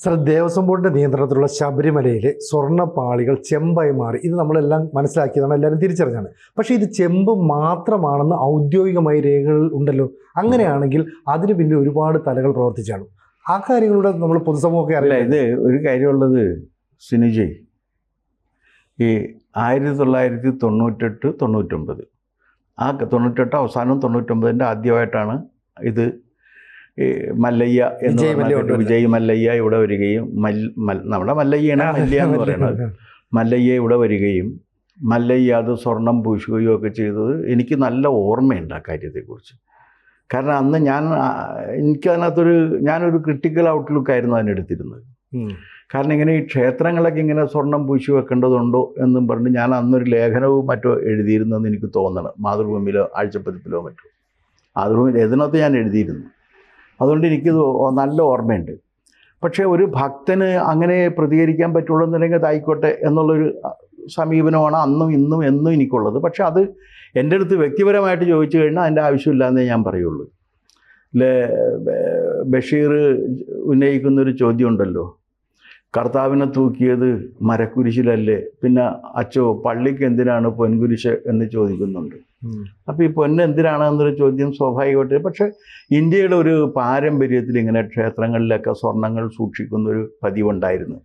Sir, Devaswom ബോർഡിൻ്റെ നിയന്ത്രണത്തിലുള്ള ശബരിമലയിലെ സ്വർണ്ണപ്പാളികൾ ചെമ്പായി മാറി. ഇത് നമ്മളെല്ലാം മനസ്സിലാക്കിയതാണ്, എല്ലാവരും തിരിച്ചറിഞ്ഞാണ്. പക്ഷേ ഇത് ചെമ്പ് മാത്രമാണെന്ന് ഔദ്യോഗികമായി രേഖകൾ ഉണ്ടല്ലോ. അങ്ങനെയാണെങ്കിൽ അതിന് പിന്നെ ഒരുപാട് തലകൾ പ്രവർത്തിച്ചാണ്. ആ കാര്യങ്ങളുടെ നമ്മൾ പൊതുസമൂഹമൊക്കെ അറിയില്ല. ഇത് ഒരു കാര്യമുള്ളത് സിനിജയ്, ഈ 1998, 99 ആ 98 അവസാനം 99 ആദ്യമായിട്ടാണ് ഇത് മല്ലയ്യ എന്ന് പറഞ്ഞ വിജയ് മല്ലയ്യ ഇവിടെ വരികയും നമ്മുടെ മല്ലയ്യാണ് മല്യ എന്ന് പറയുന്നത്. മല്ലയ്യ ഇവിടെ വരികയും മല്ലയ്യ അത് സ്വർണം പൂശുകയും ഒക്കെ ചെയ്തത് എനിക്ക് നല്ല ഓർമ്മയുണ്ട് ആ കാര്യത്തെക്കുറിച്ച്. കാരണം അന്ന് ഞാനൊരു ക്രിട്ടിക്കൽ ഔട്ട്ലുക്കായിരുന്നു അതിനെടുത്തിരുന്നത്. കാരണം ഇങ്ങനെ ഈ ക്ഷേത്രങ്ങളൊക്കെ ഇങ്ങനെ സ്വർണം പൂശി വെക്കേണ്ടതുണ്ടോ എന്നും പറഞ്ഞ് ഞാൻ അന്നൊരു ലേഖനവും മറ്റോ എഴുതിയിരുന്നെന്ന് എനിക്ക് തോന്നണം. മാതൃഭൂമിയിലോ ആഴ്ചപ്പതിപ്പിലോ മറ്റോ മാതൃഭൂമിയിൽ ഇതിനകത്ത് ഞാൻ എഴുതിയിരുന്നു. അതുകൊണ്ട് എനിക്കിത് നല്ല ഓർമ്മയുണ്ട്. പക്ഷേ ഒരു ഭക്തന് അങ്ങനെ പ്രതികരിക്കാൻ പറ്റുള്ളൂ എന്നുണ്ടെങ്കിൽ അതായിക്കോട്ടെ എന്നുള്ളൊരു സമീപനമാണ് അന്നും ഇന്നും എന്നും എനിക്കുള്ളത്. പക്ഷെ അത് എൻ്റെ അടുത്ത് വ്യക്തിപരമായിട്ട് ചോദിച്ചു കഴിഞ്ഞാൽ അതിൻ്റെ ആവശ്യമില്ലാന്നേ ഞാൻ പറയുള്ളൂ. ബഷീർ ഉന്നയിക്കുന്നൊരു ചോദ്യം ഉണ്ടല്ലോ, കർത്താവിനെ തൂക്കിയത് മരക്കുരിശിലല്ലേ, പിന്നെ അച്ചോ പള്ളിക്ക് എന്തിനാണ് പൊൻകുരിശ് എന്ന് ചോദിക്കുന്നുണ്ട്. അപ്പോൾ ഈ പൊന്ന് എന്തിനാണ് എന്നൊരു ചോദ്യം സ്വാഭാവികമായിട്ട്. പക്ഷേ ഇന്ത്യയുടെ ഒരു പാരമ്പര്യത്തിൽ ഇങ്ങനെ ക്ഷേത്രങ്ങളിലൊക്കെ സ്വർണ്ണങ്ങൾ സൂക്ഷിക്കുന്നൊരു പതിവുണ്ടായിരുന്നു.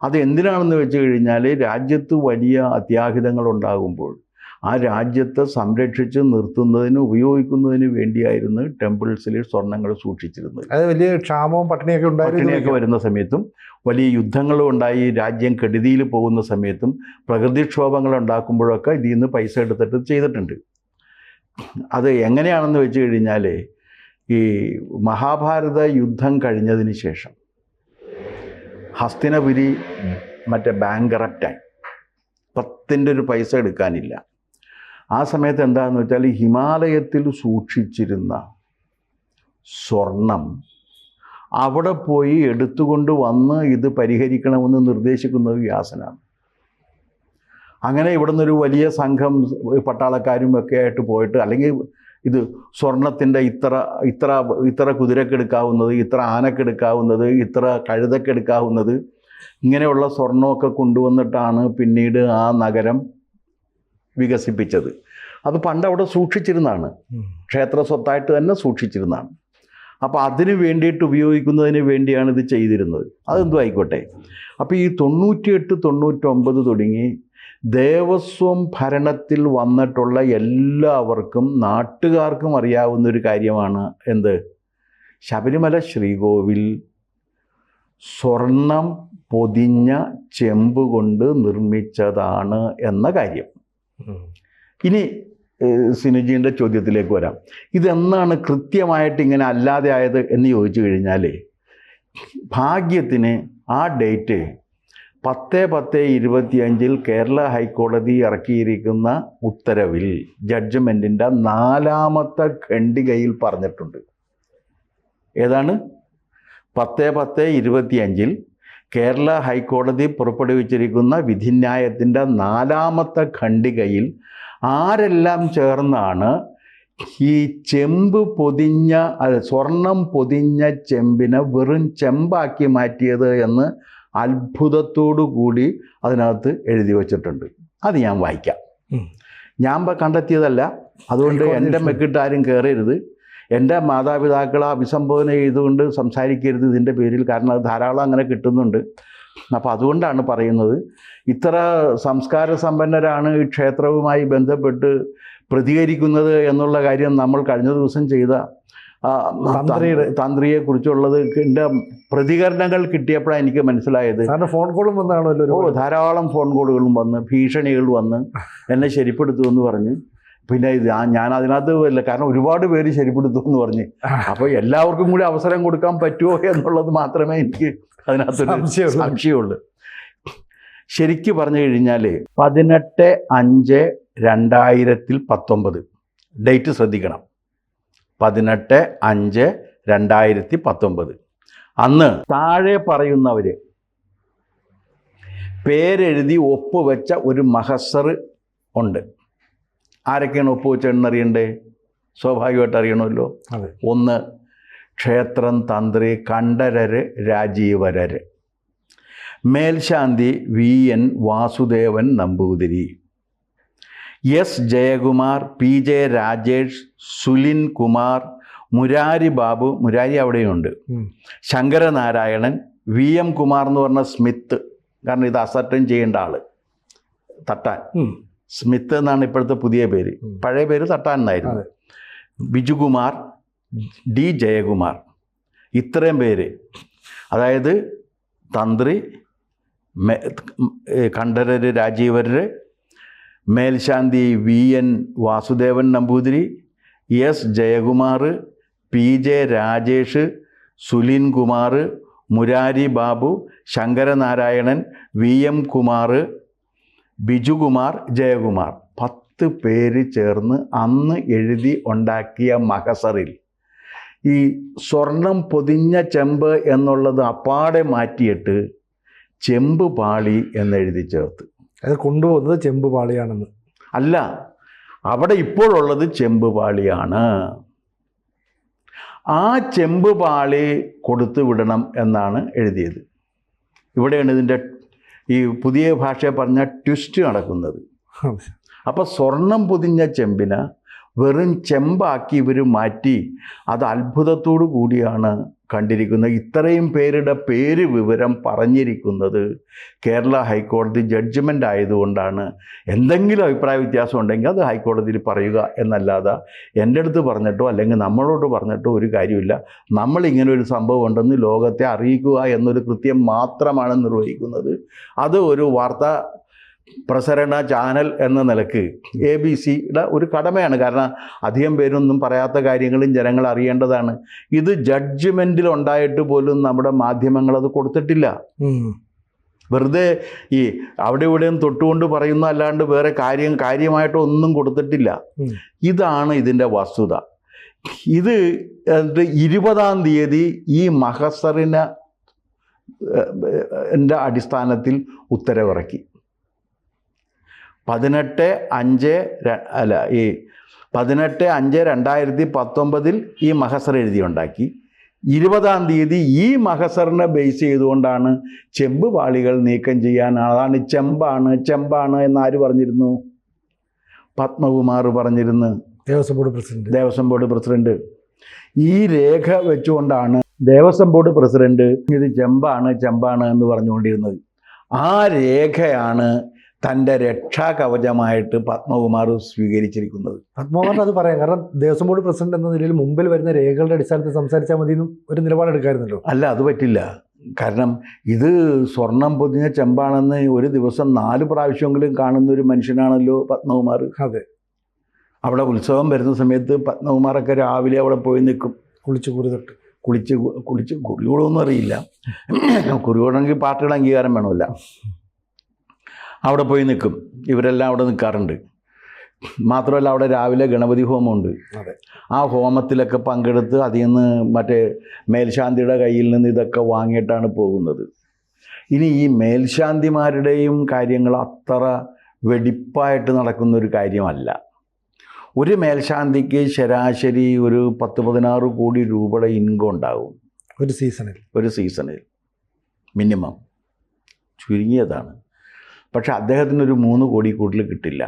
അത് എന്തിനാണെന്ന് വെച്ച് കഴിഞ്ഞാൽ രാജ്യത്ത് വലിയ അത്യാഹിതങ്ങൾ ഉണ്ടാകുമ്പോൾ ആ രാജ്യത്തെ സംരക്ഷിച്ച് നിർത്തുന്നതിന് ഉപയോഗിക്കുന്നതിന് വേണ്ടിയായിരുന്നു ടെമ്പിൾസിൽ സ്വർണ്ണങ്ങൾ സൂക്ഷിച്ചിരുന്നത്. അത് വലിയ ക്ഷാമവും പട്ടിണിയൊക്കെ വരുന്ന സമയത്തും വലിയ യുദ്ധങ്ങളും ഉണ്ടായി രാജ്യം കെടുതിയിൽ പോകുന്ന സമയത്തും പ്രകൃതിക്ഷോഭങ്ങൾ ഉണ്ടാക്കുമ്പോഴൊക്കെ ഇതിൽ നിന്ന് പൈസ എടുത്തിട്ട് ചെയ്തിട്ടുണ്ട്. അത് എങ്ങനെയാണെന്ന് വെച്ച് കഴിഞ്ഞാൽ ഈ മഹാഭാരത യുദ്ധം കഴിഞ്ഞതിന് ശേഷം ഹസ്തിനപുരി മറ്റേ ബാങ്കറപ്റ്റായി, 10 ഒരു പൈസ എടുക്കാനില്ല. ആ സമയത്ത് എന്താണെന്ന് വെച്ചാൽ ഹിമാലയത്തിൽ സൂക്ഷിച്ചിരുന്ന സ്വർണം അവിടെ പോയി എടുത്തുകൊണ്ട് വന്ന് ഇത് പരിഹരിക്കണമെന്ന് നിർദ്ദേശിക്കുന്നത് വ്യാസനാണ്. അങ്ങനെ ഇവിടെ നിന്നൊരു വലിയ സംഘം പട്ടാളക്കാരും ഒക്കെ ആയിട്ട് പോയിട്ട്, അല്ലെങ്കിൽ ഇത് സ്വർണത്തിൻ്റെ ഇത്ര കുതിരക്കെടുക്കാവുന്നത്, ഇത്ര ആനക്കെടുക്കാവുന്നത്, ഇത്ര കഴുതക്കെടുക്കാവുന്നത്, ഇങ്ങനെയുള്ള സ്വർണ്ണമൊക്കെ കൊണ്ടുവന്നിട്ടാണ് പിന്നീട് ആ നഗരം വികസിപ്പിച്ചത്. അത് പണ്ട് അവിടെ സൂക്ഷിച്ചിരുന്നതാണ്, ക്ഷേത്ര സ്വത്തായിട്ട് തന്നെ സൂക്ഷിച്ചിരുന്നതാണ്. അപ്പോൾ അതിന് വേണ്ടിയിട്ട് ഉപയോഗിക്കുന്നതിന് വേണ്ടിയാണ് ഇത് ചെയ്തിരുന്നത്. അതെന്തും ആയിക്കോട്ടെ. അപ്പോൾ ഈ 98, 99 തുടങ്ങി ദേവസ്വം ഭരണത്തിൽ വന്നിട്ടുള്ള എല്ലാവർക്കും നാട്ടുകാർക്കും അറിയാവുന്നൊരു കാര്യമാണ് എന്ത്, ശബരിമല ശ്രീകോവിൽ സ്വർണം പൊതിഞ്ഞ ചെമ്പ് കൊണ്ട് നിർമ്മിച്ചതാണ് എന്ന കാര്യം. ഇനി സിനുജീൻ്റെ ചോദ്യത്തിലേക്ക് വരാം. ഇതെന്നാണ് കൃത്യമായിട്ട് ഇങ്ങനെ അല്ലാതെ ആയത് എന്ന് ചോദിച്ചു കഴിഞ്ഞാൽ, ഭാഗ്യത്തിന് ആ ഡേറ്റ് 10/10/25 കേരള ഹൈക്കോടതി ഇറക്കിയിരിക്കുന്ന ഉത്തരവിൽ ജഡ്ജ്മെൻറ്റിൻ്റെ 4ാമത്തെ ഖണ്ഡികയിൽ പറഞ്ഞിട്ടുണ്ട്. ഏതാണ്? 10/10/25 കേരള ഹൈക്കോടതി പുറപ്പെടുവിച്ചിരിക്കുന്ന വിധിന്യായത്തിൻ്റെ 4ാമത്തെ ഖണ്ഡികയിൽ ആരെല്ലാം ചേർന്നാണ് ഈ സ്വർണം പൊതിഞ്ഞ ചെമ്പിനെ വെറും ചെമ്പാക്കി മാറ്റിയത് എന്ന് അത്ഭുതത്തോടു കൂടി അതിനകത്ത് എഴുതി വച്ചിട്ടുണ്ട്. അത് ഞാൻ വായിക്കാം. ഞാൻ കണ്ടെത്തിയതല്ല, അതുകൊണ്ട് എൻ്റെ മെക്കിട്ട് ആരും കയറരുത്. എൻ്റെ മാതാപിതാക്കളെ അഭിസംബോധന ചെയ്തുകൊണ്ട് സംസാരിക്കരുത് ഇതിൻ്റെ പേരിൽ. കാരണം അത് ധാരാളം അങ്ങനെ കിട്ടുന്നുണ്ട്. അപ്പോൾ അതുകൊണ്ടാണ് പറയുന്നത്. ഇത്ര സംസ്കാര സമ്പന്നരാണ് ഈ ക്ഷേത്രവുമായി ബന്ധപ്പെട്ട് പ്രതികരിക്കുന്നത് എന്നുള്ള കാര്യം നമ്മൾ കഴിഞ്ഞ ദിവസം ചെയ്ത തന്ത്രിയെക്കുറിച്ചുള്ളത് എൻ്റെ പ്രതികരണങ്ങൾ കിട്ടിയപ്പോഴാണ് എനിക്ക് മനസ്സിലായത്. ഫോൺ കോളും വന്നാണല്ലോ, ധാരാളം ഫോൺ കോളുകളും വന്ന് ഭീഷണികൾ വന്ന് എന്നെ ശരിപ്പെടുത്തുമെന്ന് പറഞ്ഞ്. പിന്നെ ഞാൻ അതിനകത്ത് ഇല്ല, കാരണം ഒരുപാട് പേര് ശരിപ്പെടുത്തുമെന്ന് പറഞ്ഞ്. അപ്പോൾ എല്ലാവർക്കും കൂടി അവസരം കൊടുക്കാൻ പറ്റുമോ എന്നുള്ളത് മാത്രമേ എനിക്ക് അതിനകത്ത് സംശയമുള്ളൂ. ശരിക്ക് പറഞ്ഞു കഴിഞ്ഞാൽ 18/5/2019 ഡേറ്റ് ശ്രദ്ധിക്കണം. 18/5/2019 അന്ന് താഴെ പറയുന്നവർ പേരെഴുതി ഒപ്പുവെച്ച ഒരു മഹസർ ഉണ്ട്. ആരൊക്കെയാണ് ഒപ്പുവെച്ചതെന്ന് അറിയണ്ടേ? സ്വാഭാവികമായിട്ട് അറിയണമല്ലോ. 1 ക്ഷേത്രം തന്ത്രി കണ്ഠരര് രാജീവരര്. മേൽശാന്തി VN Vasudevan Namboothiri, S Jayakumar, PJ Rajesh, Sulin Kumar, Murari Babu, Murari അവിടെയുണ്ട്, ശങ്കരനാരായണൻ, VM കുമാർ എന്ന് പറഞ്ഞ സ്മിത്ത്, കാരണം ഇത് അസർട്ടൻ ചെയ്യേണ്ട ആള്, തട്ടാൻ, സ്മിത്ത് എന്നാണ് ഇപ്പോഴത്തെ പുതിയ പേര്, പഴയ പേര് തട്ടാൻ എന്നായിരുന്നു, ബിജുകുമാർ, D ജയകുമാർ, ഇത്രയും പേര്. അതായത് തന്ത്രി, കണ്ഠരര് രാജീവര്, മേൽശാന്തി VN Vasudevan Namboothiri, S Jayakumar, PJ Rajesh, Sulin Kumar, Murari Babu, Sankaranarayanan, VM Kumar, Bijukumar, Jayakumar, 10 പേര് ചേർന്ന് അന്ന് എഴുതി ഉണ്ടാക്കിയ മഹസറിൽ ഈ സ്വർണം പൊതിഞ്ഞ ചെമ്പ് എന്നുള്ളത് അപ്പാടെ മാറ്റിയിട്ട് ചെമ്പ് പാളി എന്നെഴുതി ചേർത്ത്. അത് കൊണ്ടുപോകുന്നത് ചെമ്പ് പാളിയാണെന്ന് അല്ല, അവിടെ ഇപ്പോഴുള്ളത് ചെമ്പ് പാളിയാണ്. ആ ചെമ്പ് പാളി കൊടുത്തു വിടണം എന്നാണ് എഴുതിയത്. ഇവിടെയാണ് ഇതിൻ്റെ ഈ പുതിയ ഭാഷയെ പറഞ്ഞ ട്വിസ്റ്റ് നടക്കുന്നത്. അപ്പോൾ സ്വർണം പൊതിഞ്ഞ ചെമ്പിന് വെറും ചെമ്പാക്കി ഇവർ മാറ്റി. അത് അത്ഭുതത്തോടു കൂടിയാണ് കണ്ടിരിക്കുന്നത്. ഇത്രയും പേരുടെ പേര് വിവരം പറഞ്ഞിരിക്കുന്നത് കേരള ഹൈക്കോടതി ജഡ്ജ്മെൻ്റ് ആയതുകൊണ്ടാണ്. എന്തെങ്കിലും അഭിപ്രായ വ്യത്യാസം ഉണ്ടെങ്കിൽ അത് ഹൈക്കോടതിയിൽ പറയുക എന്നല്ലാതെ എൻ്റെ അടുത്ത് പറഞ്ഞിട്ടോ അല്ലെങ്കിൽ നമ്മളോട് പറഞ്ഞിട്ടോ ഒരു കാര്യമില്ല. നമ്മളിങ്ങനെ ഒരു സംഭവം ഉണ്ടെന്ന് ലോകത്തെ അറിയിക്കുക എന്നൊരു കൃത്യം മാത്രമാണ് നിർവഹിക്കുന്നത്. അത് ഒരു വാർത്താ പ്രസരണ ചാനൽ എന്ന നിലക്ക് ABCയുടെ ഒരു കടമയാണ്. കാരണം അധികം പേരൊന്നും പറയാത്ത കാര്യങ്ങളും ജനങ്ങൾ അറിയേണ്ടതാണ്. ഇത് ജഡ്ജ്മെൻറ്റിൽ ഉണ്ടായിട്ട് പോലും നമ്മുടെ മാധ്യമങ്ങൾ അത് കൊടുത്തിട്ടില്ല. വെറുതെ ഈ അവിടെ ഇവിടെയും തൊട്ടുകൊണ്ട് പറയുന്ന അല്ലാണ്ട് വേറെ കാര്യമായിട്ടൊന്നും കൊടുത്തിട്ടില്ല. ഇതാണ് ഇതിൻ്റെ വസ്തുത. ഇത് 20-ം തീയതി ഈ മഹസറിന് അടിസ്ഥാനത്തിൽ ഉത്തരവിറക്കി. 18/5/2019 ഈ മഹസർ എഴുതിയുണ്ടാക്കി. 20-ം തീയതി ഈ മഹസറിനെ ബേസ് ചെയ്തുകൊണ്ടാണ് ചെമ്പ് പാളികൾ നീക്കം ചെയ്യാൻ. അതാണ് ചെമ്പാണ് എന്നാര് പറഞ്ഞിരുന്നു? പത്മകുമാർ പറഞ്ഞിരുന്നു, ദേവസ്വം ബോർഡ് പ്രസിഡന്റ്. ഈ രേഖ വെച്ചുകൊണ്ടാണ് ദേവസ്വം ബോർഡ് പ്രസിഡന്റ് ഇത് ചെമ്പാണ് എന്ന് പറഞ്ഞുകൊണ്ടിരുന്നത്. ആ രേഖയാണ് തൻ്റെ രക്ഷാകവചമായിട്ട് പത്മകുമാർ സ്വീകരിച്ചിരിക്കുന്നത്. പത്മകുമാറിന് അത് പറയാം. കാരണം ദേവസ്വം ബോർഡ് പ്രസിഡന്റ് എന്ന നിലയിൽ മുമ്പിൽ വരുന്ന രേഖകളുടെ അടിസ്ഥാനത്തിൽ സംസാരിച്ചാൽ മതി എന്നും ഒരു നിലപാടെടുക്കായിരുന്നല്ലോ. അല്ല, അത് പറ്റില്ല. കാരണം ഇത് സ്വർണം പൊതിഞ്ഞ ചെമ്പാണെന്ന് ഒരു ദിവസം 4 പ്രാവശ്യമെങ്കിലും കാണുന്ന ഒരു മനുഷ്യനാണല്ലോ പത്മകുമാർ. അതെ. അവിടെ ഉത്സവം വരുന്ന സമയത്ത് പത്മകുമാറൊക്കെ രാവിലെ അവിടെ പോയി നിൽക്കും. കുളിച്ച് കുറിയോടൊന്നും അറിയില്ല. കുറിയോടെങ്കിൽ പാർട്ടിയുടെ അംഗീകാരം വേണമല്ല. അവിടെ പോയി നിൽക്കും. ഇവരെല്ലാം അവിടെ നിൽക്കാറുണ്ട്. മാത്രമല്ല അവിടെ രാവിലെ ഗണപതി ഹോമമുണ്ട്. ആ ഹോമത്തിലൊക്കെ പങ്കെടുത്ത് അതിൽ നിന്ന് മറ്റേ മേൽശാന്തിയുടെ കയ്യിൽ നിന്ന് ഇതൊക്കെ വാങ്ങിയിട്ടാണ് പോകുന്നത്. ഇനി ഈ മേൽശാന്തിമാരുടെയും കാര്യങ്ങൾ അത്ര വെടിപ്പായിട്ട് നടക്കുന്നൊരു കാര്യമല്ല. ഒരു മേൽശാന്തിക്ക് ശരാശരി ഒരു 10-16 കോടി രൂപയുടെ ഇൻകം ഉണ്ടാകും ഒരു സീസണിൽ മിനിമം. ചുരുങ്ങിയതാണ്. പക്ഷെ അദ്ദേഹത്തിനൊരു 3 കോടി കൂടുതൽ കിട്ടില്ല.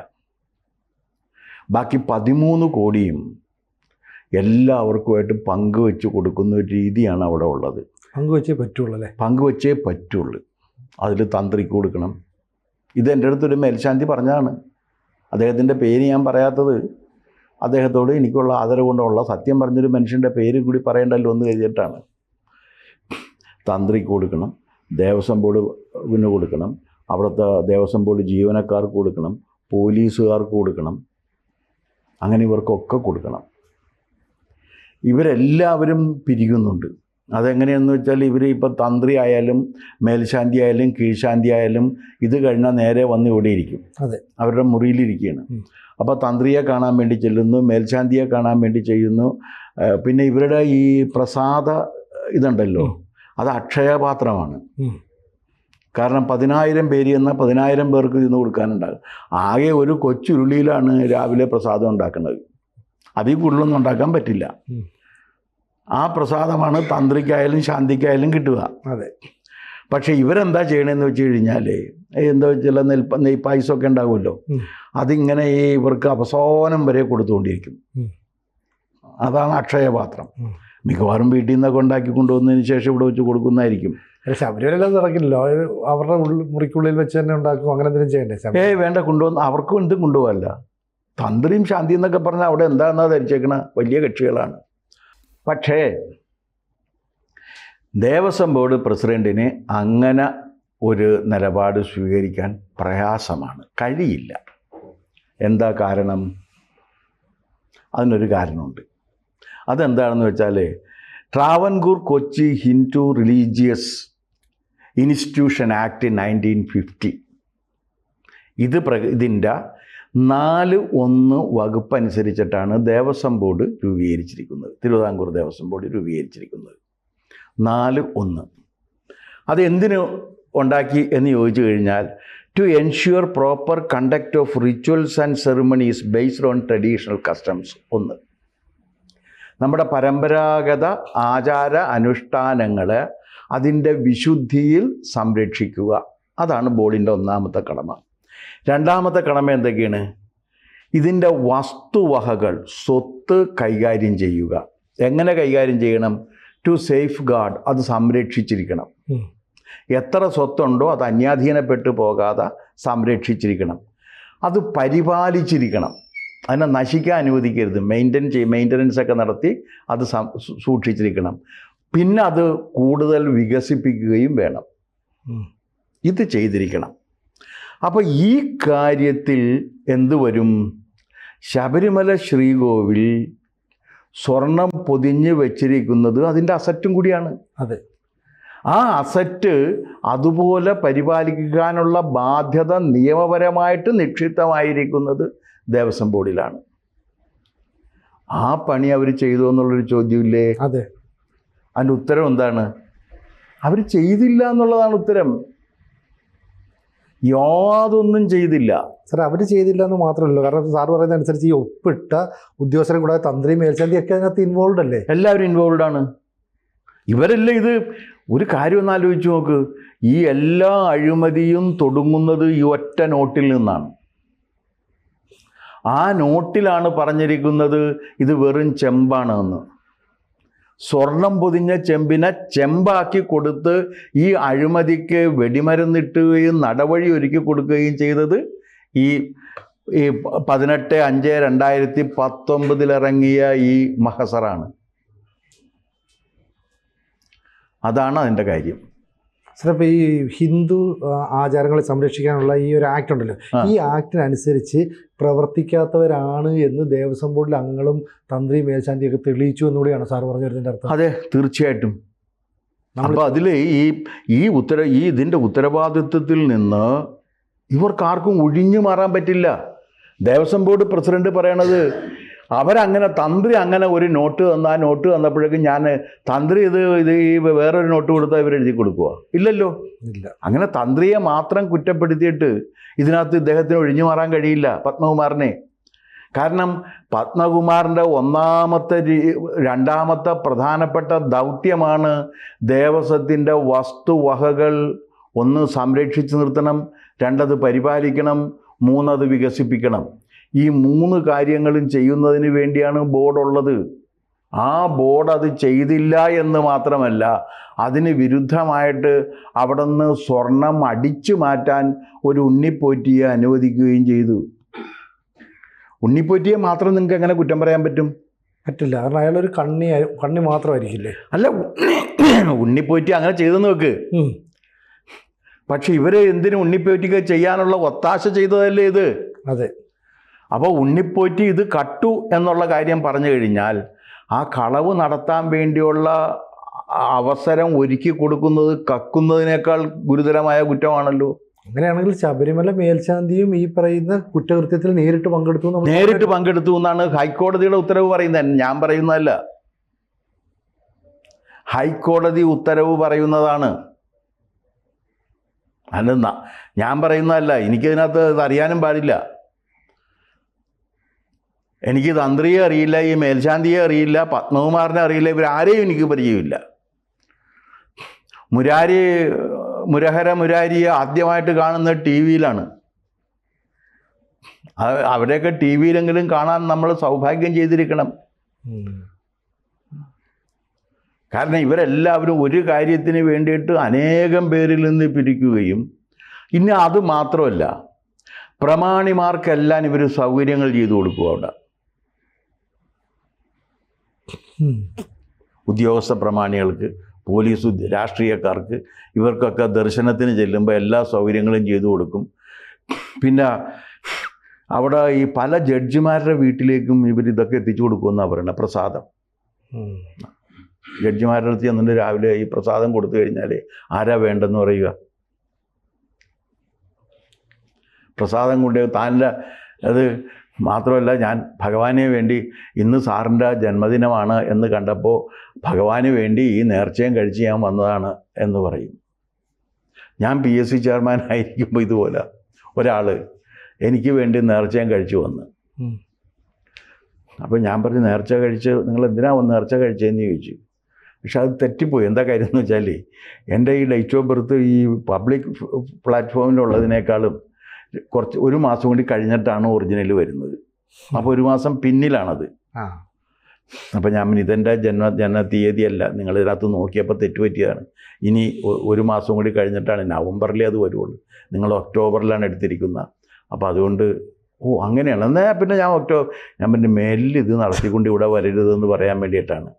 ബാക്കി 13 കോടിയും എല്ലാവർക്കുമായിട്ട് പങ്കുവെച്ച് കൊടുക്കുന്ന ഒരു രീതിയാണ് അവിടെ ഉള്ളത്. പങ്കുവെച്ചേ പറ്റുള്ളൂ. അതിൽ തന്ത്രിക്ക് കൊടുക്കണം. ഇത് എൻ്റെ അടുത്തൊരു മേൽശാന്തി പറഞ്ഞതാണ്. അദ്ദേഹത്തിൻ്റെ പേര് ഞാൻ പറയാത്തത് അദ്ദേഹത്തോട് എനിക്കുള്ള ആദരവ് കൊണ്ടുള്ള, സത്യം പറഞ്ഞൊരു മനുഷ്യൻ്റെ പേര് കൂടി പറയേണ്ടല്ലോ എന്ന് കരുതിയിട്ടാണ്. തന്ത്രിക്ക് കൊടുക്കണം, ദേവസ്വം ബോർഡിന് കൊടുക്കണം, അവിടുത്തെ ദേവസ്വം ബോർഡ് ജീവനക്കാർക്ക് കൊടുക്കണം, പോലീസുകാർക്ക് കൊടുക്കണം, അങ്ങനെ ഇവർക്കൊക്കെ കൊടുക്കണം. ഇവരെല്ലാവരും പിരിക്കുന്നുണ്ട്. അതെങ്ങനെയെന്ന് വെച്ചാൽ ഇവർ ഇപ്പം തന്ത്രി ആയാലും മേൽശാന്തി ആയാലും കീഴ്ശാന്തി ആയാലും ഇത് കഴിഞ്ഞാൽ നേരെ വന്ന് ഇവിടെ ഇരിക്കും. അവരുടെ മുറിയിലിരിക്കുകയാണ്. അപ്പോൾ തന്ത്രിയെ കാണാൻ വേണ്ടി ചെല്ലുന്നു, മേൽശാന്തിയെ കാണാൻ വേണ്ടി ചെയ്യുന്നു. പിന്നെ ഇവരുടെ ഈ പ്രസാദ ഇതുണ്ടല്ലോ, അത് അക്ഷയപാത്രമാണ്. കാരണം 10,000 പേര് എന്നാൽ 10,000 പേർക്ക് ഇന്ന് കൊടുക്കാനുണ്ടാകും. ആകെ ഒരു കൊച്ചുരുളിയിലാണ് രാവിലെ പ്രസാദം ഉണ്ടാക്കുന്നത്. അതിൽ കൂടുതലൊന്നും ഉണ്ടാക്കാൻ പറ്റില്ല. ആ പ്രസാദമാണ് തന്ത്രിക്കായാലും ശാന്തിക്കായാലും കിട്ടുക. പക്ഷേ ഇവരെന്താ ചെയ്യണമെന്ന് വെച്ച് കഴിഞ്ഞാൽ എന്താ ചില നെയ്പായസമൊക്കെ ഉണ്ടാകുമല്ലോ, അതിങ്ങനെ ഇവർക്ക് അവസാനം വരെ കൊടുത്തുകൊണ്ടിരിക്കും. അതാണ് അക്ഷയപാത്രം. മിക്കവാറും വീട്ടിൽ നിന്നൊക്കെ ഉണ്ടാക്കി കൊണ്ടുവന്നതിന് ശേഷം ഇവിടെ വെച്ച് കൊടുക്കുന്നതായിരിക്കും. ശബരിമല നടക്കില്ലല്ലോ, അവരുടെ മുറിക്കുള്ളിൽ വെച്ച് തന്നെ ഉണ്ടാക്കും, അങ്ങനെ എന്തെങ്കിലും ചെയ്യണ്ടേ? വേണ്ട, കൊണ്ടുവന്ന് അവർക്കും എന്തും കൊണ്ടുപോകല്ല. തന്ത്രിയും ശാന്തി എന്നൊക്കെ പറഞ്ഞാൽ അവിടെ എന്താണെന്നാ ധരിച്ചേക്കണ വലിയ കക്ഷികളാണ്. പക്ഷേ ദേവസ്വം ബോർഡ് പ്രസിഡന്റിന് അങ്ങനെ ഒരു നിലപാട് സ്വീകരിക്കാൻ പ്രയാസമാണ്, കഴിയില്ല. എന്താ കാരണം? അതിനൊരു കാരണമുണ്ട്. അതെന്താണെന്ന് വെച്ചാൽ Travancore Kochi Hindu religious institution act 1950 ഇതിൻ്റെ 4(1) വകുപ്പ് അനുസരിച്ചിട്ടാണ് ദേവസ്വം ബോർഡ് രൂപീകരിച്ചിരിക്കുന്നത്. തിരുവിതാംകൂർ ദേവസ്വം ബോർഡ് രൂപീകരിച്ചിരിക്കുന്നത് 4(1). അത് എന്തിനു ഉണ്ടാക്കി എന്ന് ചോദിച്ചു കഴിഞ്ഞാൽ, to ensure proper conduct of rituals and ceremonies based on traditional customs. 1, നമ്മുടെ പരമ്പരാഗത ആചാര അനുഷ്ഠാനങ്ങളെ അതിൻ്റെ വിശുദ്ധിയിൽ സംരക്ഷിക്കുക. അതാണ് ബോർഡിൻ്റെ ഒന്നാമത്തെ കടമ. രണ്ടാമത്തെ കടമ എന്തൊക്കെയാണ്? ഇതിൻ്റെ വസ്തുവകകൾ, സ്വത്ത് കൈകാര്യം ചെയ്യുക. എങ്ങനെ കൈകാര്യം ചെയ്യണം? ടു സേഫ് ഗാർഡ്, അത് സംരക്ഷിച്ചിരിക്കണം. എത്ര സ്വത്തുണ്ടോ അത് അന്യാധീനപ്പെട്ടു പോകാതെ സംരക്ഷിച്ചിരിക്കണം. അത് പരിപാലിച്ചിരിക്കണം, അതിനെ നശിക്കാൻ അനുവദിക്കരുത്. മെയിൻ്റനൻസ് ഒക്കെ നടത്തി അത് സൂക്ഷിച്ചിരിക്കണം. പിന്നെ അത് കൂടുതൽ വികസിപ്പിക്കുകയും വേണം. ഇത് ചെയ്തിരിക്കണം. അപ്പോൾ ഈ കാര്യത്തിൽ എന്തു വരും? ശബരിമല ശ്രീകോവിൽ സ്വർണം പൊതിഞ്ഞ് വെച്ചിരിക്കുന്നത് അതിൻ്റെ അസറ്റും കൂടിയാണ്. അതെ, ആ അസറ്റ് അതുപോലെ പരിപാലിക്കാനുള്ള ബാധ്യത നിയമപരമായിട്ട് നിക്ഷിപ്തമായിരിക്കുന്നത് ദേവസ്വം ബോർഡിലാണ്. ആ പണി അവർ ചെയ്തു എന്നുള്ളൊരു ചോദ്യമില്ലേ? അതെ. അതിൻ്റെ ഉത്തരം എന്താണ്? അവർ ചെയ്തില്ല എന്നുള്ളതാണ് ഉത്തരം. യാതൊന്നും ചെയ്തില്ല സാർ. അവർ ചെയ്തില്ല എന്ന് മാത്രമല്ലോ, കാരണം സാർ പറയുന്ന അനുസരിച്ച് ഈ ഒപ്പിട്ട ഉദ്യോഗസ്ഥരെ കൂടാതെ തന്ത്രി, മേൽശാന്തി ഒക്കെ അതിനകത്ത് ഇൻവോൾവ് അല്ലേ? എല്ലാവരും ഇൻവോൾവ് ആണ്. ഇവരെല്ലാം ഇത് ഒരു കാര്യം ഒന്ന് ആലോചിച്ച് നോക്ക്. ഈ എല്ലാ അഴിമതിയും തുടങ്ങുന്നത് ഈ ഒറ്റ നോട്ടിൽ നിന്നാണ്. ആ നോട്ടിലാണ് പറഞ്ഞിരിക്കുന്നത് ഇത് വെറും ചെമ്പാണ് എന്ന്. സ്വർണം പൊതിഞ്ഞ ചെമ്പിനെ ചെമ്പാക്കി കൊടുത്ത് ഈ അഴിമതിക്ക് വെടിമരുന്നിട്ടുകയും നടവഴി ഒരുക്കി കൊടുക്കുകയും ചെയ്തത് ഈ 18/5/2019 ഇറങ്ങിയ ഈ മഹസറാണ്. അതാണ് അതിൻ്റെ കാര്യം. സാർ, ഇപ്പോൾ ഈ ഹിന്ദു ആചാരങ്ങളെ സംരക്ഷിക്കാനുള്ള ഈ ഒരു ആക്ട് ഉണ്ടല്ലോ, ഈ ആക്ടിനനുസരിച്ച് പ്രവർത്തിക്കാത്തവരാണ് എന്ന് ദേവസ്വം ബോർഡിലെ അംഗങ്ങളും തന്ത്രി, മേൽശാന്തിയൊക്കെ തെളിയിച്ചു എന്നുകൂടിയാണ് സാർ പറഞ്ഞു വരുന്നതിൻ്റെ അർത്ഥം. അതെ, തീർച്ചയായിട്ടും. അപ്പോൾ അതിൽ ഇതിൻ്റെ ഉത്തരവാദിത്വത്തിൽ നിന്ന് ഇവർക്കാർക്കും ഒഴിഞ്ഞു മാറാൻ പറ്റില്ല. ദേവസ്വം ബോർഡ് പ്രസിഡന്റ് പറയണത് അവരങ്ങനെ തന്ത്രി അങ്ങനെ ഒരു നോട്ട് തന്ന ആ നോട്ട് തന്നപ്പോഴേക്കും ഞാൻ തന്ത്രി ഇത് ഈ വേറൊരു നോട്ട് കൊടുത്താൽ ഇവരെഴുതി കൊടുക്കുക? ഇല്ലല്ലോ. ഇല്ല. അങ്ങനെ തന്ത്രിയെ മാത്രം കുറ്റപ്പെടുത്തിയിട്ട് ഇതിനകത്ത് ഇദ്ദേഹത്തിന് ഒഴിഞ്ഞു മാറാൻ കഴിയില്ല, പത്മകുമാറിനെ. കാരണം പത്മകുമാറിൻ്റെ രണ്ടാമത്തെ പ്രധാനപ്പെട്ട ദൗത്യമാണ് ദേവസ്വത്തിൻ്റെ വസ്തുവകകൾ 1 സംരക്ഷിച്ചു നിർത്തണം, 2 അത് പരിപാലിക്കണം, 3 അത് വികസിപ്പിക്കണം. ഈ 3 കാര്യങ്ങളും ചെയ്യുന്നതിന് വേണ്ടിയാണ് ബോർഡുള്ളത്. ആ ബോർഡ് അത് ചെയ്തില്ല എന്ന് മാത്രമല്ല, അതിന് വിരുദ്ധമായിട്ട് അവിടെ നിന്ന് സ്വർണം അടിച്ചു മാറ്റാൻ ഒരു ഉണ്ണിപ്പോറ്റിയെ അനുവദിക്കുകയും ചെയ്തു. ഉണ്ണിപ്പോറ്റിയെ മാത്രം നിങ്ങൾക്ക് എങ്ങനെ കുറ്റം പറയാൻ പറ്റും? പറ്റില്ല, കാരണം അയാളൊരു കണ്ണി മാത്രമായിരിക്കില്ലേ? അല്ല, ഉണ്ണിപ്പോറ്റി അങ്ങനെ ചെയ്തെന്ന് വെക്ക്. പക്ഷെ ഇവർ എന്തിനും ഉണ്ണിപ്പോറ്റിക്ക് ചെയ്യാനുള്ള ഒത്താശ ചെയ്തതല്ലേ ഇത്? അതെ. അപ്പോൾ ഉണ്ണിപ്പോറ്റി ഇത് കട്ടു എന്നുള്ള കാര്യം പറഞ്ഞു കഴിഞ്ഞാൽ ആ കളവ് നടത്താൻ വേണ്ടിയുള്ള അവസരം ഒരുക്കി കൊടുക്കുന്നത് കക്കുന്നതിനേക്കാൾ ഗുരുതരമായ കുറ്റമാണല്ലോ. അങ്ങനെയാണെങ്കിൽ ശബരിമല മേൽശാന്തിയും ഈ പറയുന്ന കുറ്റകൃത്യത്തിൽ നേരിട്ട് പങ്കെടുത്തു എന്നാണ് ഹൈക്കോടതിയുടെ ഉത്തരവ് പറയുന്നത്. ഞാൻ പറയുന്നതല്ല, ഹൈക്കോടതി ഉത്തരവ് പറയുന്നതാണ്. അല്ല, ഞാൻ പറയുന്നതല്ല. എനിക്കിതിനകത്ത് അറിയാനും പാടില്ല. എനിക്ക് തന്ത്രിയെ അറിയില്ല, ഈ മേൽശാന്തിയെ അറിയില്ല, പത്മകുമാറിനെ അറിയില്ല, ഇവരാരെയും എനിക്ക് പരിചയമില്ല. മുരാരി മുരഹര മുരാരിയെ ആദ്യമായിട്ട് കാണുന്നത് ടി വിയിലാണ്. അവരെയൊക്കെ ടി വിയിലെങ്കിലും കാണാൻ നമ്മൾ സൗഭാഗ്യം ചെയ്തിരിക്കണം. കാരണം ഇവരെല്ലാവരും ഒരു കാര്യത്തിന് വേണ്ടിയിട്ട് അനേകം പേരിൽ നിന്ന് പിരിക്കുകയും, ഇനി അത് മാത്രമല്ല, പ്രമാണിമാർക്കെല്ലാം ഇവർ സൗകര്യങ്ങൾ ചെയ്തു കൊടുക്കും. അവിടെ ഉദ്യോഗസ്ഥ പ്രമാണികൾക്ക്, പോലീസ് രാഷ്ട്രീയക്കാർക്ക്, ഇവർക്കൊക്കെ ദർശനത്തിന് ചെല്ലുമ്പോൾ എല്ലാ സൗകര്യങ്ങളും ചെയ്തു കൊടുക്കും. പിന്നെ അവിടെ ഈ പല ജഡ്ജിമാരുടെ വീട്ടിലേക്കും ഇവരിതൊക്കെ എത്തിച്ചു കൊടുക്കുമെന്നാണ് പറയുന്നത്. പ്രസാദം ജഡ്ജിമാരുടെ അടുത്ത് ചെന്നിട്ട് രാവിലെ ഈ പ്രസാദം കൊടുത്തു കഴിഞ്ഞാൽ ആരാ വേണ്ടെന്ന് പറയുക? പ്രസാദം കൊണ്ട് താൻ്റെ അത് മാത്രമല്ല, ഞാൻ ഭഗവാനെ വേണ്ടി ഇന്ന് സാറിൻ്റെ ജന്മദിനമാണ് എന്ന് കണ്ടപ്പോൾ ഭഗവാന് വേണ്ടി ഈ നേർച്ചയും കഴിച്ച് ഞാൻ വന്നതാണ് എന്ന് പറയും. ഞാൻ PSC ചെയർമാൻ ആയിരിക്കുമ്പോൾ ഇതുപോലെ ഒരാൾ എനിക്ക് വേണ്ടി നേർച്ചയും കഴിച്ചു വന്ന്. അപ്പോൾ ഞാൻ പറഞ്ഞു, നേർച്ച കഴിച്ച് നിങ്ങൾ എന്തിനാ നേർച്ച കഴിച്ചതെന്ന് ചോദിച്ചു. പക്ഷെ അത് തെറ്റിപ്പോയി. എന്താ കാര്യം എന്ന് വെച്ചാൽ, എൻ്റെ ഈ ഡേറ്റ് ഓഫ് ബർത്ത് ഈ പബ്ലിക് പ്ലാറ്റ്ഫോമിലുള്ളതിനേക്കാളും ഒരു മാസം കൂടി കഴിഞ്ഞിട്ടാണ് ഒറിജിനൽ വരുന്നത്. അപ്പോൾ ഒരു മാസം പിന്നിലാണത്. അപ്പോൾ ഞാൻ ഇതെൻ്റെ ജന്മ തീയതിയല്ല, നിങ്ങൾ ഇതിനകത്ത് നോക്കിയപ്പോൾ തെറ്റുപറ്റിയതാണ്. ഇനി ഒരു മാസം കൂടി കഴിഞ്ഞിട്ടാണ്, നവംബറിലേ അത് വരുള്ളൂ, നിങ്ങൾ ഒക്ടോബറിലാണ് എടുത്തിരിക്കുന്നത്. അപ്പോൾ അതുകൊണ്ട് അങ്ങനെയാണ്. എന്നാൽ പിന്നെ ഞാൻ പിന്നെ മേലിൽ ഇത് നടത്തിക്കൊണ്ട് ഇവിടെ വരരുതെന്ന് പറയാൻ വേണ്ടിയിട്ടാണ്.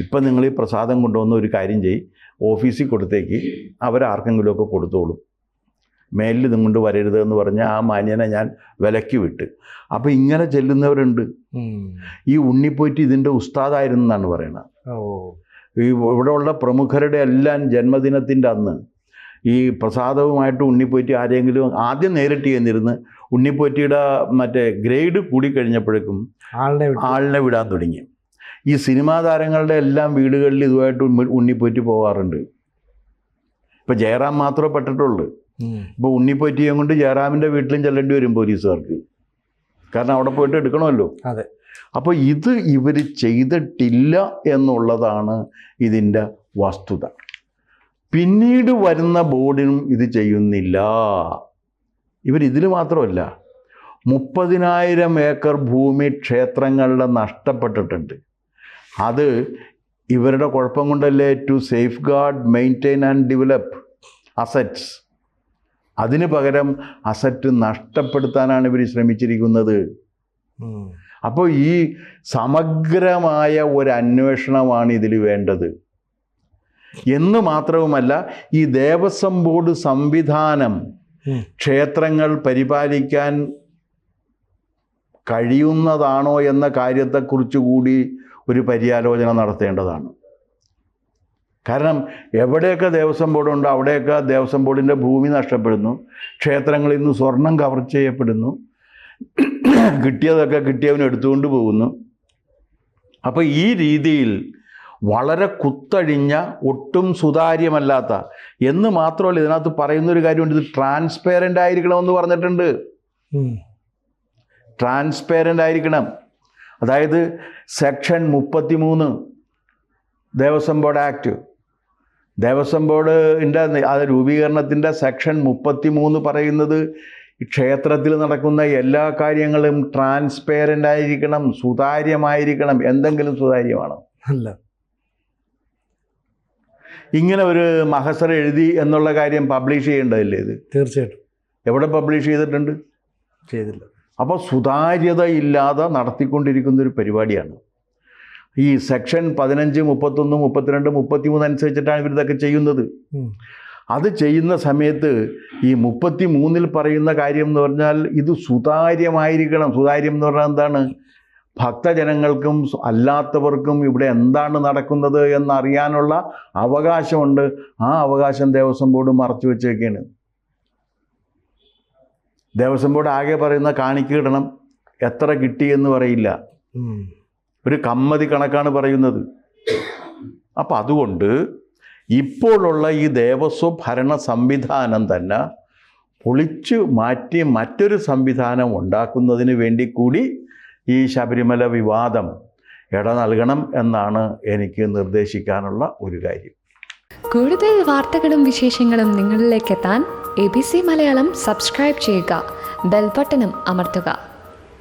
ഇപ്പം നിങ്ങൾ ഈ പ്രസാദം കൊണ്ടുവന്ന ഒരു കാര്യം ചെയ്യും, ഓഫീസിൽ കൊടുത്തേക്ക്, അവരാർക്കെങ്കിലുമൊക്കെ കൊടുത്തോളും. മേലിൽ ഇതും കൊണ്ട് വരരുതെന്ന് പറഞ്ഞാൽ ആ മാന്യനെ ഞാൻ വിലക്കി വിട്ട്. അപ്പോൾ ഇങ്ങനെ ചെല്ലുന്നവരുണ്ട്. ഈ ഉണ്ണിപ്പോയിട്ട് ഇതിൻ്റെ ഉസ്താദായിരുന്നു എന്നാണ് പറയണത്. ഈ ഇവിടെയുള്ള പ്രമുഖരുടെ എല്ലാം ജന്മദിനത്തിൻ്റെ അന്ന് ഈ പ്രസാദവുമായിട്ട് ഉണ്ണിപ്പോറ്റി ആരെങ്കിലും ആദ്യം നേരിട്ട് ചെന്നിരുന്ന് ഉണ്ണിപ്പോറ്റിയുടെ മറ്റേ ഗ്രേഡ് കൂടിക്കഴിഞ്ഞപ്പോഴേക്കും ആളിനെ വിടാൻ തുടങ്ങി. ഈ സിനിമാ താരങ്ങളുടെ എല്ലാം വീടുകളിൽ ഇതുമായിട്ട് ഉണ്ണിപ്പോറ്റി പോകാറുണ്ട്. ഇപ്പം ജയറാം മാത്രമേ പെട്ടിട്ടുള്ളൂ. ഇപ്പോൾ ഉണ്ണിപ്പോറ്റിയും കൊണ്ട് ജയറാമിൻ്റെ വീട്ടിലും ചെല്ലേണ്ടി വരും പോലീസുകാർക്ക്. കാരണം അവിടെ പോയിട്ട് എടുക്കണമല്ലോ. അതെ. അപ്പോൾ ഇത് ഇവർ ചെയ്തിട്ടില്ല എന്നുള്ളതാണ് ഇതിൻ്റെ വസ്തുത. പിന്നീട് വരുന്ന ബോർഡിനും ഇത് ചെയ്യുന്നില്ല. ഇവരിതിൽ മാത്രമല്ല, 30,000 ഏക്കർ ഭൂമി ക്ഷേത്രങ്ങളുടെ നഷ്ടപ്പെട്ടിട്ടുണ്ട്. അത് ഇവരുടെ കുഴപ്പം കൊണ്ടല്ലേ? To safeguard, maintain and develop assets. അതിന് പകരം അസറ്റ് നഷ്ടപ്പെടുത്താനാണ് ഇവർ ശ്രമിച്ചിരിക്കുന്നത്. അപ്പോൾ ഈ സമഗ്രമായ ഒരു അന്വേഷണമാണ് ഇതിൽ വേണ്ടത്. എന്ന് മാത്രവുമല്ല, ഈ ദേവസ്വം ബോർഡ് സംവിധാനം ക്ഷേത്രങ്ങൾ പരിപാലിക്കാൻ കഴിയുന്നതാണോ എന്ന കാര്യത്തെക്കുറിച്ച് കൂടി ഒരു പര്യാലോചന നടത്തേണ്ടതാണ്. കാരണം എവിടെയൊക്കെ ദേവസ്വം ബോർഡുണ്ടോ അവിടെയൊക്കെ ദേവസ്വം ബോർഡിൻ്റെ ഭൂമി നഷ്ടപ്പെടുന്നു, ക്ഷേത്രങ്ങളിൽ നിന്ന് സ്വർണം കവർ ചെയ്യപ്പെടുന്നു, കിട്ടിയതൊക്കെ കിട്ടിയവന് എടുത്തുകൊണ്ട് പോകുന്നു. അപ്പോൾ ഈ രീതിയിൽ വളരെ കുത്തഴിഞ്ഞ, ഒട്ടും സുതാര്യമല്ലാത്ത, എന്ന് മാത്രമല്ല ഇതിനകത്ത് പറയുന്നൊരു കാര്യമുണ്ട്, ഇത് ട്രാൻസ്പെറൻ്റ് ആയിരിക്കണമെന്ന് പറഞ്ഞിട്ടുണ്ട്. ട്രാൻസ്പെറൻ്റ് ആയിരിക്കണം. അതായത് section 33 Devaswom board act, Devaswom ബോർഡിൻ്റെ അത് രൂപീകരണത്തിൻ്റെ സെക്ഷൻ 33 പറയുന്നത് ക്ഷേത്രത്തിൽ നടക്കുന്ന എല്ലാ കാര്യങ്ങളും ട്രാൻസ്പെറൻ്റ് ആയിരിക്കണം, സുതാര്യമായിരിക്കണം. എന്തെങ്കിലും സുതാര്യമാണോ? അല്ല. ഇങ്ങനെ ഒരു മഹസർ എഴുതി എന്നുള്ള കാര്യം പബ്ലിഷ് ചെയ്യേണ്ടതല്ലേ ഇത്? തീർച്ചയായിട്ടും. എവിടെ പബ്ലിഷ് ചെയ്തിട്ടുണ്ട്? ചെയ്തില്ല. അപ്പോൾ സുതാര്യതയില്ലാതെ നടത്തിക്കൊണ്ടിരിക്കുന്നൊരു പരിപാടിയാണ്. ഈ സെക്ഷൻ 15, 31, 32, 33 അനുസരിച്ചിട്ടാണ് ഇവരിതൊക്കെ ചെയ്യുന്നത്. അത് ചെയ്യുന്ന സമയത്ത് ഈ 33 പറയുന്ന കാര്യം എന്ന് പറഞ്ഞാൽ ഇത് സുതാര്യമായിരിക്കണം. സുതാര്യം എന്ന് പറഞ്ഞാൽ എന്താണ്? ഭക്തജനങ്ങൾക്കും അല്ലാത്തവർക്കും ഇവിടെ എന്താണ് നടക്കുന്നത് എന്നറിയാനുള്ള അവകാശമുണ്ട്. ആ അവകാശം ദേവസ്വം ബോർഡ് മറച്ചു വെച്ചേക്കാണ്. ദേവസ്വം ബോർഡ് ആകെ പറയുന്ന കാണിക്ക ഇടണം, എത്ര കിട്ടി എന്ന് പറയില്ല. ഒരു കമ്മതി കണക്കാണ് പറയുന്നത്. അപ്പം അതുകൊണ്ട് ഇപ്പോഴുള്ള ഈ ദേവസ്വ ഭരണ സംവിധാനം തന്നെ പൊളിച്ചു മാറ്റി മറ്റൊരു സംവിധാനം ഉണ്ടാക്കുന്നതിന് വേണ്ടി കൂടി ഈ ശബരിമല വിവാദം ഇട നൽകണം എന്നാണ് എനിക്ക് നിർദ്ദേശിക്കാനുള്ള ഒരു കാര്യം. കൂടുതൽ വാർത്തകളും വിശേഷങ്ങളും നിങ്ങളിലേക്ക് എത്താൻ ABC മലയാളം സബ്സ്ക്രൈബ് ചെയ്യുക, ബെൽ ബട്ടണും അമർത്തുക.